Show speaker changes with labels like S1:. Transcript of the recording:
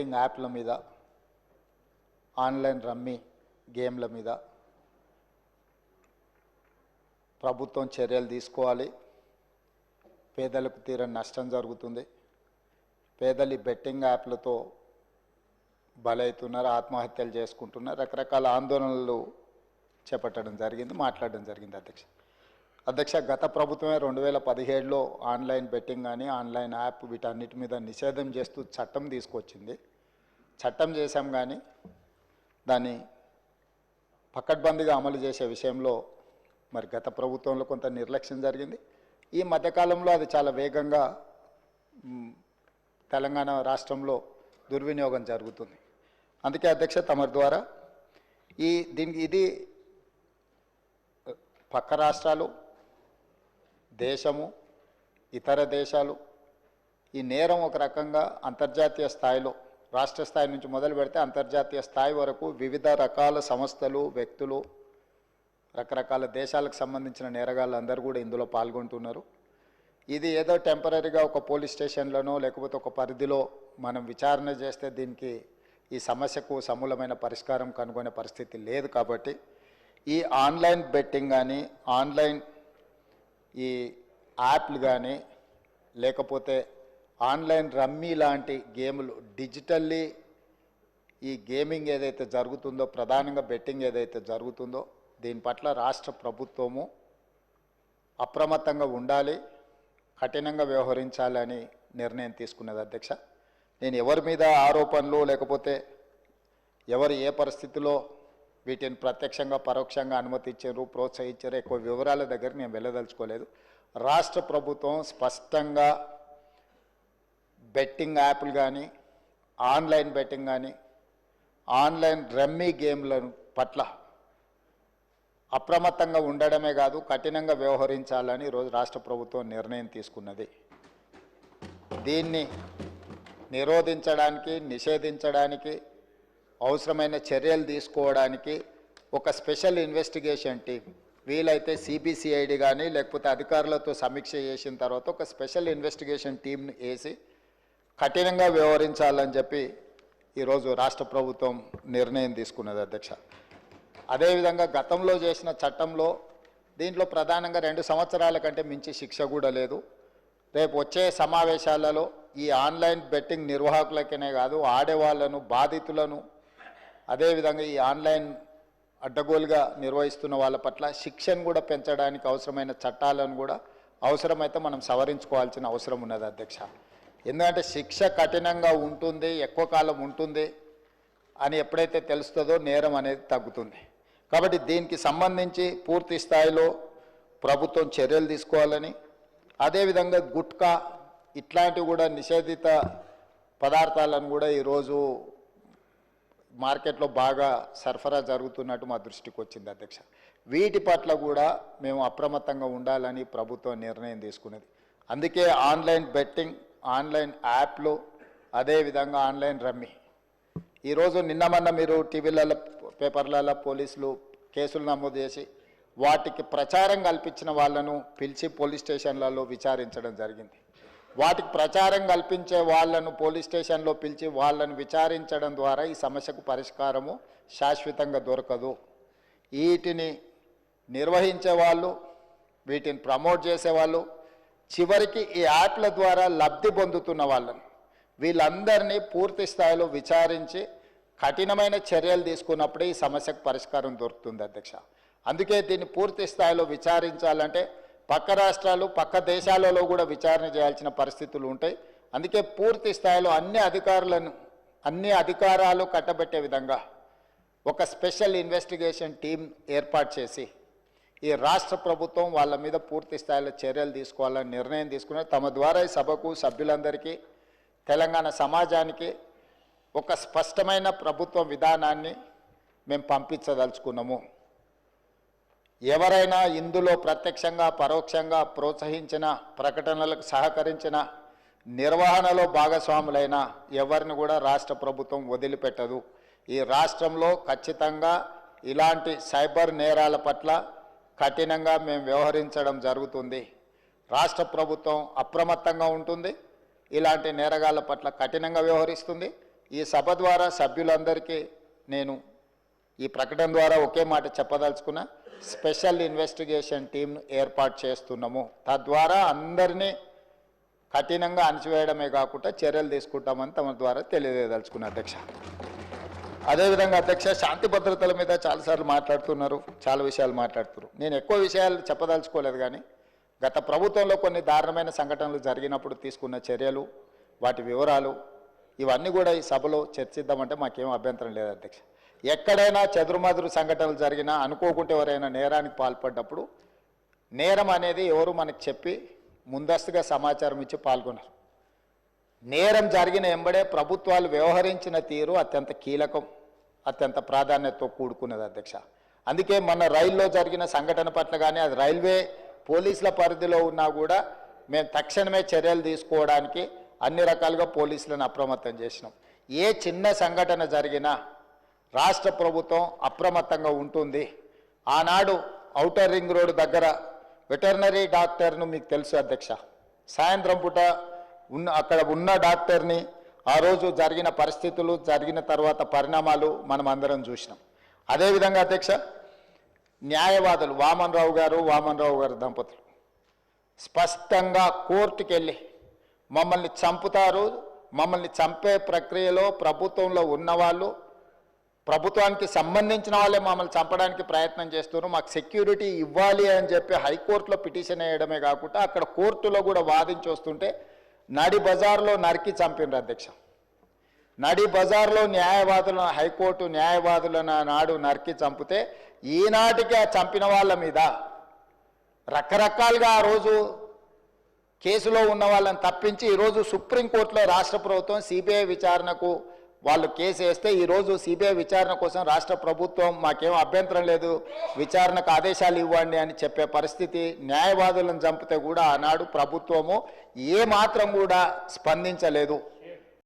S1: Betting యాప్ల మీద, online rummy గేమ్ల మీద ప్రభుత్వం చర్యలు తీసుకోవాలి. పేదలకు తీరని నష్టం జరుగుతుంది. పేదలు బెట్టింగ్ యాప్లతో బలవుతున్నారు, ఆత్మహత్యలు చేసుకుంటున్నారు, రకరకాల ఆందోళనలు చేపట్టడం జరిగింది, మాట్లాడడం జరిగింది. అధ్యక్ష గత ప్రభుత్వమే 2017లో ఆన్లైన్ బెట్టింగ్ కానీ ఆన్లైన్ యాప్ వీటన్నిటి మీద నిషేధం చేస్తూ చట్టం తీసుకొచ్చింది. చట్టం చేశాం కానీ దాన్ని పకడ్బందీగా అమలు చేసే విషయంలో మరి గత ప్రభుత్వంలో కొంత నిర్లక్ష్యం జరిగింది. ఈ మధ్యకాలంలో అది చాలా వేగంగా తెలంగాణ రాష్ట్రంలో దుర్వినియోగం జరుగుతుంది. అందుకే అధ్యక్ష తమరి ద్వారా ఇది పక్క రాష్ట్రాలు, దేశము, ఇతర దేశాలు ఈ నేరం ఒక రకంగా అంతర్జాతీయ స్థాయిలో, రాష్ట్ర స్థాయి నుంచి మొదలు పెడితే అంతర్జాతీయ స్థాయి వరకు వివిధ రకాల సంస్థలు, వ్యక్తులు, రకరకాల దేశాలకు సంబంధించిన నేరగాళ్ళు అందరూ కూడా ఇందులో పాల్గొంటున్నారు. ఇది ఏదో టెంపరీగా ఒక పోలీస్ స్టేషన్లోనో లేకపోతే ఒక పరిధిలో మనం విచారణ చేస్తే దీనికి ఈ సమస్యకు సమూలమైన పరిష్కారం కనుగొనే పరిస్థితి లేదు. కాబట్టి ఈ ఆన్లైన్ బెట్టింగ్ కానీ, ఆన్లైన్ ఈ యాప్లు కానీ, లేకపోతే ఆన్లైన్ రమ్మీ లాంటి గేములు, డిజిటల్లీ ఈ గేమింగ్ ఏదైతే జరుగుతుందో, ప్రధానంగా బెట్టింగ్ ఏదైతే జరుగుతుందో దీని పట్ల రాష్ట్ర ప్రభుత్వము అప్రమత్తంగా ఉండాలి, కఠినంగా వ్యవహరించాలని నిర్ణయం తీసుకున్నది. అధ్యక్ష నేను ఎవరి మీద ఆరోపణలు లేకపోతే ఎవరు ఏ పరిస్థితిలో వీటిని ప్రత్యక్షంగా పరోక్షంగా అనుమతించారు, ప్రోత్సహించారు, ఎక్కువ వివరాల దగ్గర నేను వెళ్ళదలుచుకోలేదు. రాష్ట్ర ప్రభుత్వం స్పష్టంగా బెట్టింగ్ యాప్లు కానీ, ఆన్లైన్ బెట్టింగ్ కానీ, ఆన్లైన్ రమ్మీ గేమ్ల పట్ల అప్రమత్తంగా ఉండడమే కాదు కఠినంగా వ్యవహరించాలని ఈరోజు రాష్ట్ర ప్రభుత్వం నిర్ణయం తీసుకున్నది. దీన్ని నిరోధించడానికి, నిషేధించడానికి అవసరమైన చర్యలు తీసుకోవడానికి ఒక స్పెషల్ ఇన్వెస్టిగేషన్ టీం, వీలైతే సిబిసిఐడి కానీ లేకపోతే అధికారులతో సమీక్ష చేసిన తర్వాత ఒక స్పెషల్ ఇన్వెస్టిగేషన్ టీంని వేసి కఠినంగా వ్యవహరించాలని చెప్పి ఈరోజు రాష్ట్ర ప్రభుత్వం నిర్ణయం తీసుకున్నది. అధ్యక్ష అదేవిధంగా గతంలో చేసిన చట్టంలో దీంట్లో ప్రధానంగా 2 సంవత్సరాల కంటే మించి శిక్ష కూడా లేదు. రేపు వచ్చే సమావేశాలలో ఈ ఆన్లైన్ బెట్టింగ్ నిర్వాహకులకనే కాదు, ఆడేవాళ్లను, బాధితులను, అదేవిధంగా ఈ ఆన్లైన్ అడ్డగోలుగా నిర్వహిస్తున్న వాళ్ళ పట్ల శిక్షను కూడా పెంచడానికి అవసరమైన చట్టాలను కూడా అవసరమైతే మనం సవరించుకోవాల్సిన అవసరం ఉన్నది. అధ్యక్ష ఎందుకంటే శిక్ష కఠినంగా ఉంటుంది, ఎక్కువ కాలం ఉంటుంది అని ఎప్పుడైతే తెలుస్తుందో నేరం అనేది తగ్గుతుంది. కాబట్టి దీనికి సంబంధించి పూర్తి స్థాయిలో ప్రభుత్వం చర్యలు తీసుకోవాలని, అదేవిధంగా గుట్కా ఇట్లాంటివి కూడా నిషేధిత పదార్థాలను కూడా ఈరోజు మార్కెట్లో బాగా సరఫరా జరుగుతున్నట్టు మా దృష్టికి వచ్చింది. అధ్యక్ష వీటి పట్ల కూడా మేము అప్రమత్తంగా ఉండాలని ప్రభుత్వం నిర్ణయం తీసుకున్నది. అందుకే ఆన్లైన్ బెట్టింగ్, ఆన్లైన్ యాప్లు, అదేవిధంగా ఆన్లైన్ రమ్మీ ఈరోజు నిన్న మీరు టీవీలలో, పేపర్లలో పోలీసులు కేసులు నమోదు చేసి వాటికి ప్రచారం కల్పించిన వాళ్ళను పిలిచి పోలీస్ స్టేషన్లలో విచారించడం జరిగింది. వాటికి ప్రచారం కల్పించే వాళ్ళను పోలీస్ స్టేషన్లో పిలిచి వాళ్ళను విచారించడం ద్వారా ఈ సమస్యకు పరిష్కారము శాశ్వతంగా దొరకదు. వీటిని నిర్వహించే వాళ్ళు, వీటిని ప్రమోట్ చేసేవాళ్ళు, చివరికి ఈ యాప్ల ద్వారా లబ్ధి పొందుతున్న వాళ్ళను వీళ్ళందరినీ పూర్తి స్థాయిలో విచారించి కఠినమైన చర్యలు తీసుకున్నప్పుడే ఈ సమస్యకు పరిష్కారం దొరుకుతుంది. అధ్యక్ష అందుకే దీన్ని పూర్తి స్థాయిలో విచారించాలంటే పక్క రాష్ట్రాలు, పక్క దేశాలలో కూడా విచారణ చేయాల్సిన పరిస్థితులు ఉంటాయి. అందుకే పూర్తి స్థాయిలో అన్ని అధికారాలు కట్టబెట్టే విధంగా ఒక స్పెషల్ ఇన్వెస్టిగేషన్ టీం ఏర్పాటు చేసి ఈ రాష్ట్ర ప్రభుత్వం వాళ్ళ మీద పూర్తి స్థాయిలో చర్యలు తీసుకోవాలని నిర్ణయం తీసుకున్నారు. తమ ద్వారా ఈ సభకు, సభ్యులందరికీ, తెలంగాణ సమాజానికి ఒక స్పష్టమైన ప్రభుత్వ విధానాన్ని మేము పంపించదలుచుకున్నాము. ఎవరైనా ఇందులో ప్రత్యక్షంగా, పరోక్షంగా ప్రోత్సహించిన, ప్రకటనలకు సహకరించిన, నిర్వహణలో భాగస్వాములైన ఎవరిని కూడా రాష్ట్ర ప్రభుత్వం వదిలిపెట్టదు. ఈ రాష్ట్రంలో ఖచ్చితంగా ఇలాంటి సైబర్ నేరాల పట్ల కఠినంగా మేము వ్యవహరించడం జరుగుతుంది. రాష్ట్ర ప్రభుత్వం అప్రమత్తంగా ఉంటుంది, ఇలాంటి నేరగాళ్ల పట్ల కఠినంగా వ్యవహరిస్తుంది. ఈ సభ ద్వారా సభ్యులందరికీ నేను ఈ ప్రకటన ద్వారా ఒకే మాట చెప్పదలుచుకున్నా, స్పెషల్ ఇన్వెస్టిగేషన్ టీంను ఏర్పాటు చేస్తున్నాము. తద్వారా అందరినీ కఠినంగా అణచివేయడమే కాకుండా చర్యలు తీసుకుంటామని తమ ద్వారా తెలియజేయదలుచుకున్నా అధ్యక్ష. అదేవిధంగా అధ్యక్ష, శాంతి భద్రతల మీద చాలాసార్లు మాట్లాడుతున్నారు, చాలా విషయాలు మాట్లాడుతున్నారు. నేను ఎక్కువ విషయాలు చెప్పదలుచుకోలేదు, కానీ గత ప్రభుత్వంలో కొన్ని దారుణమైన సంఘటనలు జరిగినప్పుడు తీసుకున్న చర్యలు, వాటి వివరాలు ఇవన్నీ కూడా ఈ సభలో చర్చిద్దామంటే మాకేం అభ్యంతరం లేదు అధ్యక్ష. ఎక్కడైనా చెదురుమదురు సంఘటనలు జరిగినా, అనుకోకుంటే ఎవరైనా నేరానికి పాల్పడ్డప్పుడు నేరం అనేది ఎవరు మనకు చెప్పి ముందస్తుగా సమాచారం ఇచ్చి పాల్గొన్నారు. నేరం జరిగిన ఎంబడే ప్రభుత్వాలు వ్యవహరించిన తీరు అత్యంత కీలకం, అత్యంత ప్రాధాన్యతతో కూడుకున్నది అధ్యక్ష. అందుకే మన రైల్లో జరిగిన సంఘటన పట్ల కానీ, అది రైల్వే పోలీసుల పరిధిలో ఉన్నా కూడా మేము తక్షణమే చర్యలు తీసుకోవడానికి అన్ని రకాలుగా పోలీసులను అప్రమత్తం చేసినాం. ఏ చిన్న సంఘటన జరిగినా రాష్ట్ర ప్రభుత్వం అప్రమత్తంగా ఉంటుంది. ఆనాడు ఔటర్ రింగ్ రోడ్ దగ్గర వెటర్నరీ డాక్టర్ను మీకు తెలుసు అధ్యక్ష, సాయంత్రం పూట అక్కడ ఉన్న డాక్టర్ని ఆ రోజు జరిగిన పరిస్థితులు, జరిగిన తర్వాత పరిణామాలు మనం అందరం చూసినాం. అదేవిధంగా అధ్యక్ష, న్యాయవాదులు వామన్ రావు గారు దంపతులు స్పష్టంగా కోర్టుకు వెళ్ళి మమ్మల్ని చంపుతారు, మమ్మల్ని చంపే ప్రక్రియలో ప్రభుత్వంలో ఉన్నవాళ్ళు, ప్రభుత్వానికి సంబంధించిన వాళ్ళే మమ్మల్ని చంపడానికి ప్రయత్నం చేస్తున్నారు, మాకు సెక్యూరిటీ ఇవ్వాలి అని చెప్పి హైకోర్టులో పిటిషన్ వేయడమే కాకుండా అక్కడ కోర్టులో కూడా వాదించి వస్తుంటే నడి బజార్లో నరికి చంపినారు అధ్యక్ష. నడి బజార్లో న్యాయవాదులను, హైకోర్టు న్యాయవాదులను నాడు నరికి చంపితే ఈనాటికి ఆ చంపిన వాళ్ళ మీద రకరకాలుగా ఆ రోజు కేసులో ఉన్న వాళ్ళని తప్పించి ఈరోజు సుప్రీంకోర్టులో రాష్ట్ర ప్రభుత్వం సిబిఐ విచారణకు వాళ్ళు కేసు వేస్తే ఈరోజు సిబిఐ విచారణ కోసం రాష్ట్ర ప్రభుత్వం మాకేం అభ్యంతరం లేదు, విచారణకు ఆదేశాలు ఇవ్వండి అని చెప్పే పరిస్థితి. న్యాయవాదులను చంపితే కూడా ఆనాడు ప్రభుత్వము ఏమాత్రం కూడా స్పందించలేదు.